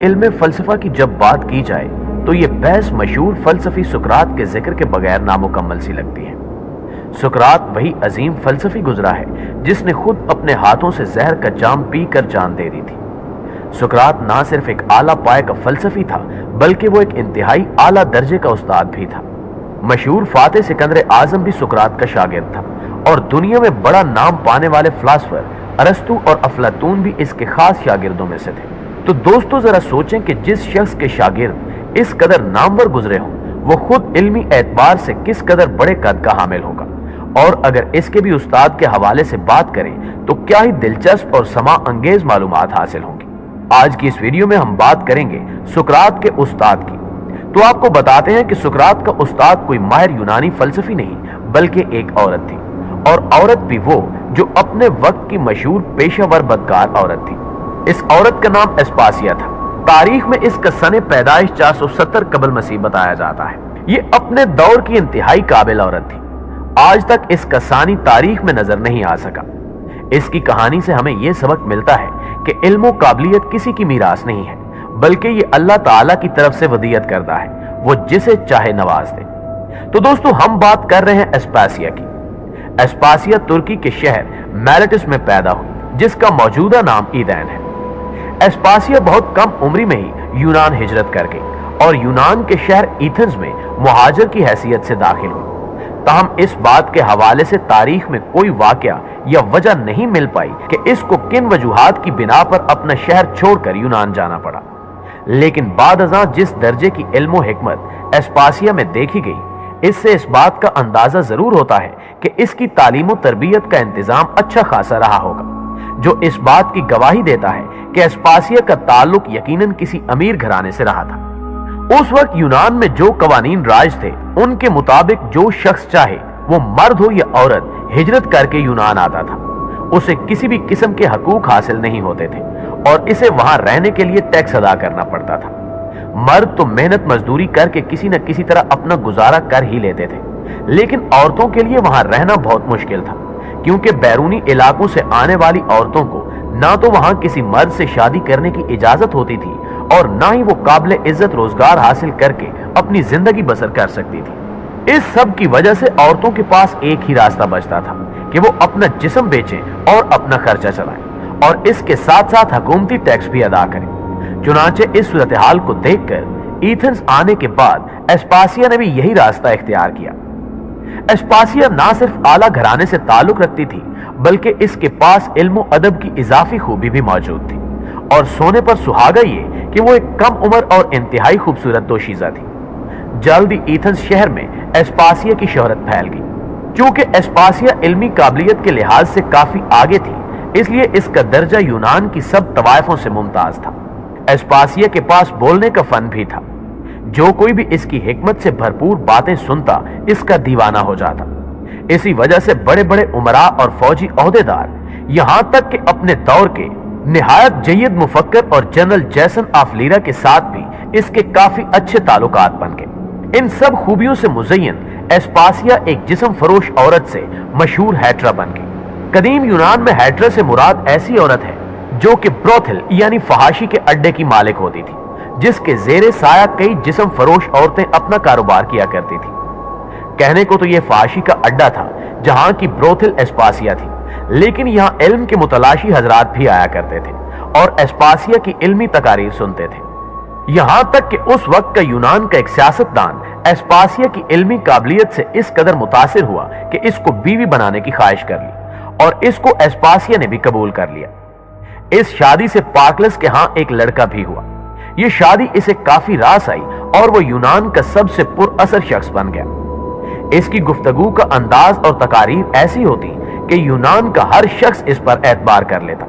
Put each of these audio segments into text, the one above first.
इल्म फलसफा की जब बात की जाए तो ये बहस मशहूर फलसफी सुकरात के जिक्र के बगैर नामुकम्मल सी लगती है। सुकरात वही अजीम फलसफी गुजरा है जिसने खुद अपने हाथों से जहर का जाम पी कर जान दे दी थी। सुकरात ना सिर्फ एक आला पाए का फलसफी था बल्कि वो एक इंतहाई आला दर्जे का उस्ताद भी था। मशहूर फातेह सिकंदर आजम भी सुकरात का शागिर्द था और दुनिया में बड़ा नाम पाने वाले फिलासफर अरस्तु और अफलातून भी इसके खास शागिर्दों में से थे। तो दोस्तों जरा सोचें कि जिस शख्स के शागिर्द इस कदर नामवर गुजरे हों वो खुद इल्मी एतबार से किस कदर बड़े कद का हामिल होगा, और अगर इसके भी उस्ताद के हवाले से बात करें तो क्या ही दिलचस्प और समा अंगेज मालूमात हासिल होंगी। आज की इस वीडियो में हम बात करेंगे सुकरात के उस्ताद की। तो आपको बताते हैं कि सुकरात का उस्ताद कोई माहिर यूनानी फलसफी नहीं बल्कि एक औरत थी, और औरत भी वो जो अपने वक्त की मशहूर पेशावर बदकार औरत थी। इस औरत का नाम एस्पासिया था। तारीख में इसका सने पैदाइश 470 कबल मसीह बताया जाता है। ये अपने दौर की इंतहाई काबिल औरत थी। आज तक इसका सानी तारीख में नजर नहीं आ सका। इसकी कहानी से हमें यह सबक मिलता है कि इल्म काबिलियत किसी की मीरास नहीं है बल्कि ये अल्लाह ताला की तरफ से वदीयत करता है, वो जिसे चाहे नवाज दे। तो दोस्तों हम बात कर रहे हैं एस्पासिया की। एस्पासिया तुर्की के शहर मैलेटिस में पैदा हुई जिसका मौजूदा नाम ईदैन है। एस्पासिया बहुत कम उम्र में ही यूनान हिजरत कर गई और यूनान के शहर एथेंस में मुहाजिर की हैसियत से दाखिल हुई। ताहम इस बात के हवाले से तारीख में कोई वाकया या वजह नहीं मिल पाई कि इसको किन वजूहात की बिना पर अपना शहर छोड़कर यूनान जाना पड़ा। लेकिन बाद अज़ां जिस दर्जे की इल्म हिकमत एस्पासिया में देखी गई, इससे इस बात का अंदाजा जरूर होता है कि इसकी तालीम और तरबियत का इंतजाम अच्छा खासा रहा होगा, जो इस बात की गवाही देता है कि एस्पासिया का ताल्लुक यकीनन किसी अमीर घराने से रहा था। उस वक्त यूनान में जो कवानीन राज थे उनके मुताबिक जो शख्स चाहे वो मर्द हो या औरत हिजरत करके यूनान आता था, उसे किसी भी किस्म के हकूक हासिल नहीं होते थे और इसे वहां रहने के लिए टैक्स अदा करना पड़ता था। मर्द तो मेहनत मजदूरी करके किसी न किसी तरह अपना गुजारा कर ही लेते थे, लेकिन औरतों के लिए वहां रहना बहुत मुश्किल था, क्योंकि बैरूनी इलाकों से आने वाली औरतों को ना तो वहां किसी मर्द से शादी करने की इजाजत होती थी और ना ही वो काबिल इज्जत रोजगार हासिल करके अपनी जिंदगी बसर कर सकती थी। इस सब की वजह से औरतों के पास एक ही रास्ता बचता था कि वो अपना जिस्म बेचें और अपना खर्चा चलाएं और इसके साथ साथ हुकूमती टैक्स भी अदा करें। चुनांचे इस सूरत हाल को देखकर एथेंस आने के बाद एस्पासिया ने भी यही रास्ता इख्तियार किया। एस्पासिया ना सिर्फ आला घराने से ताल्लुक रखती थी बल्कि इसके पास इल्म अदब की इजाफी खूबी भी मौजूद थी, और सोने पर सुहागा ये कि वो एक कम उम्र और इंतहाई खूबसूरत दोशीजा थी। जल्दी एथेंस शहर में एस्पासिया की शोहरत फैल गई। चूंकि एस्पासिया इल्मी काबिलियत के लिहाज से काफी आगे थी, इसलिए इसका दर्जा यूनान की सब तवायफों से मुमताज था। एस्पासिया के पास बोलने का फन भी था। जो कोई भी इसकी हिकमत से भरपूर बातें सुनता इसका दीवाना हो जाता। इसी वजह से बड़े बड़े उमरा और फौजी ओहदेदार, यहां तक कि अपने दौर के निहायत जय्यद मुफक्कर और जनरल जैसन ऑफ लीरा के साथ भी इसके काफी अच्छे ताल्लुकात बन गए। इन सब खूबियों से मुज़य्यन एस्पासिया एक जिस्म फरोश औरत से मशहूर हैट्रा बन गई। कदीम यूनान में हैट्रा से मुराद ऐसी औरत है जो कि ब्रोथल यानी फहाशी के अड्डे की मालिक होती थी, जिसके जेरे साया कई जिस्म फरोश औरतें अपना कारोबार किया करती थी। कहने को तो यह फहाशी का अड्डा था जहां की ब्रोथल एस्पासिया थी, लेकिन यहां इल्म के मुतलाशी हजरात भी आया करते थे और एस्पासिया की इल्मी तकारीर सुनते थे। यहां तक कि उस वक्त का यूनान का एक सियासतदान एस्पासिया की इल्मी काबिलियत से इस कदर मुतासिर हुआ कि इसको बीवी बनाने की ख्वाहिश कर ली और इसको एस्पासिया ने भी कबूल कर लिया। इस शादी से पार्कलस के यहां एक लड़का भी हुआ। यह शादी इसे काफी रास आई और वो यूनान का सबसे पुरअसर शख्स बन गया। इसकी गुफ्तगू का अंदाज और तकारीर ऐसी होती कि यूनान का हर शख्स इस पर एतबार कर लेता।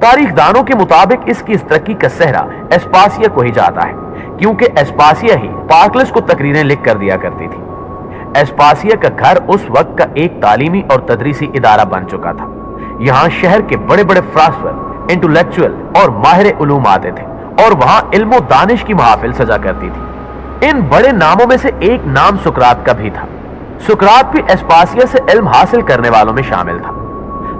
तारीखदानों के मुताबिक इसकी इस तरक्की का सेहरा एस्पासिया को ही जाता है, क्योंकि एस्पासिया ही पार्कलस को तकरीरें लिख कर दिया करती थी। एस्पासिया का घर उस वक्त का एक तालीमी और तदरीसी इदारा बन चुका था। यहाँ शहर के बड़े बड़े फिलासफर, इंटेलेक्चुअल और माहिर उलूम आते थे और वहां इल्म दानिश की महफिल सजा करती थी। इन बड़े नामों में से एक नाम सुकरात का भी था। सुकरात भी एस्पासिया से इल्म हासिल करने वालों में शामिल था।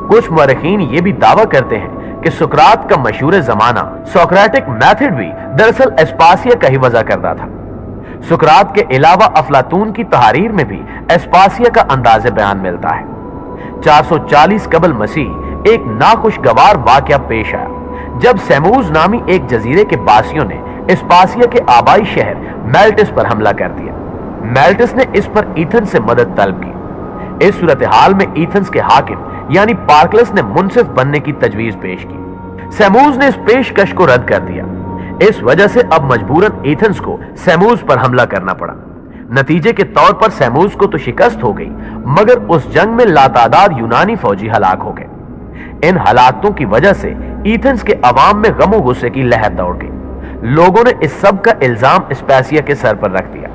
कुछ मुअर्रिखीन ये भी दावा करते हैं کہ سقراط کا مشہور زمانہ سوکریٹک میتھڈ بھی دراصل اسپاسیہ کا ہی وضع کرتا تھا۔ سقراط کے علاوہ افلاطون کی تحریر میں بھی اسپاسیہ کا انداز بیان ملتا ہے۔ 440 قبل مسیح ایک ناخوشگوار واقعہ پیش آیا جب سیموز نامی ایک جزیرے کے باسیوں نے اسپاسیہ کے آبائی شہر میلٹس پر حملہ کر دیا۔ میلٹس نے اس پر ایتھنز سے مدد طلب کی۔ اس صورتحال میں ایتھنز کے حاکم یعنی پارکلس نے منصف بننے کی تجویز پیش کی۔ سیموز نے اس پیشکش کو رد کر دیا۔ اس وجہ سے اب مجبوراً ایتھنز کو سیموز پر حملہ کرنا پڑا۔ نتیجے کے طور پر سیموز کو تو شکست ہو گئی، مگر اس جنگ میں لاتعداد یونانی فوجی ہلاک ہو گئے۔ ان ہلاکتوں کی وجہ سے ایتھنز کے عوام میں غم و غصے کی لہر دوڑ گئی۔ لوگوں نے اس سب کا الزام اسپاسیہ کے سر پر رکھ دیا۔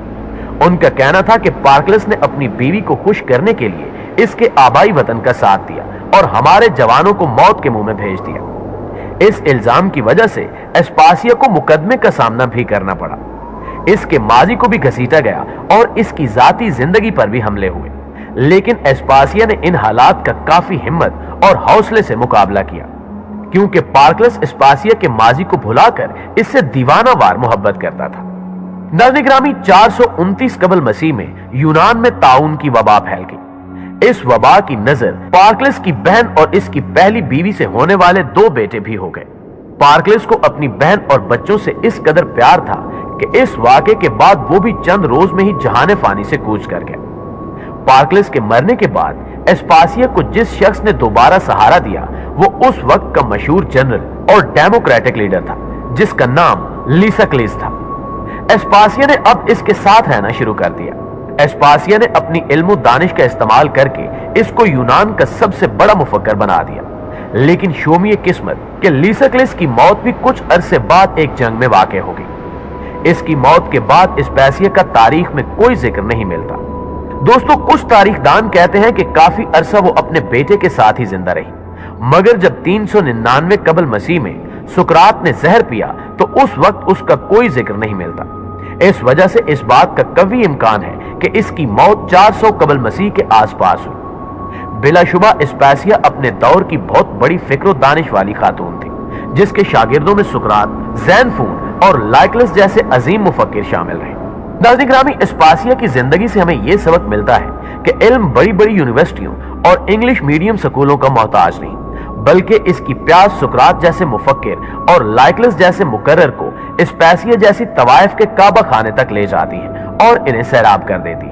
ان کا کہنا تھا کہ پارکلس نے اپنی بیوی کو خوش کرنے کے لیے اس کے آبائی وطن کا ساتھ دیا اور ہمارے جوانوں کو موت کے منہ میں بھیج دیا۔ اس الزام کی وجہ سے اسپاسیہ کو مقدمے کا سامنا بھی کرنا پڑا۔ اس کے ماضی کو بھی گھسیٹا گیا اور اس کی ذاتی زندگی پر بھی حملے ہوئے، لیکن اسپاسیہ نے ان حالات کا کافی ہمت اور حوصلے سے مقابلہ کیا، کیونکہ پارکلس اسپاسیہ کے ماضی کو بھلا کر اس سے دیوانہ وار محبت کرتا تھا۔ ناظرین گرامی، 429 قبل مسیح میں یونان میں طاعون کی وبا پھیل گئی۔ اس وبا کی نظر پارکلس کی بہن اور اس کی پہلی بیوی سے ہونے والے 2 بیٹے بھی ہو گئے۔ پارکلس کو اپنی بہن اور بچوں سے اس قدر پیار تھا کہ اس واقعے کے بعد وہ بھی چند روز میں ہی جہان فانی سے کوچ کر گیا۔ پارکلس کے مرنے کے بعد اسپاسیہ کو جس شخص نے دوبارہ سہارا دیا وہ اس وقت کا مشہور جنرل اور ڈیموکریٹک لیڈر تھا جس کا نام لیسکلیس تھا۔ اسپاسیہ نے اب اس کے ساتھ رہنا شروع کر دیا۔ اسپاسیہ نے اپنی علم و دانش کا استعمال کر کے اس کو یونان کا سب سے بڑا مفکر بنا دیا، لیکن شومی قسمت کہ لیسکلیس کی موت بھی کچھ عرصے بعد ایک جنگ میں واقع ہو گئی۔ اس کی موت کے بعد اسپاسیہ کا تاریخ میں کوئی ذکر نہیں ملتا۔ دوستو، کچھ تاریخ دان کہتے ہیں کہ کافی عرصہ وہ اپنے بیٹے کے ساتھ ہی زندہ رہی، مگر جب 399 قبل مسیح میں سقراط نے زہر پیا تو اس وقت اس کا کوئی ذکر نہیں ملتا۔ اس وجہ سے اس بات کا قوی امکان ہے کہ اس کی موت 400 قبل مسیح کے آس پاس ہوئی۔ بلا شبہ اسپاسیہ اپنے دور کی بہت بڑی فکر و دانش والی خاتون تھی، جس کے شاگردوں میں سقراط، زینفون اور لائکلس جیسے عظیم مفکر شامل رہے۔ ناظرین گرامی، اسپاسیہ کی زندگی سے ہمیں یہ سبق ملتا ہے کہ علم بڑی بڑی یونیورسٹیوں اور انگلش میڈیم سکولوں کا محتاج نہیں، بلکہ اس کی پیاس سقراط جیسے مفکر اور لائکلس جیسے مقرر کو اسپاسیہ جیسی طوائف کے کعبہ خانے تک لے جاتی ہے اور انہیں سیراب کر دیتی ہے۔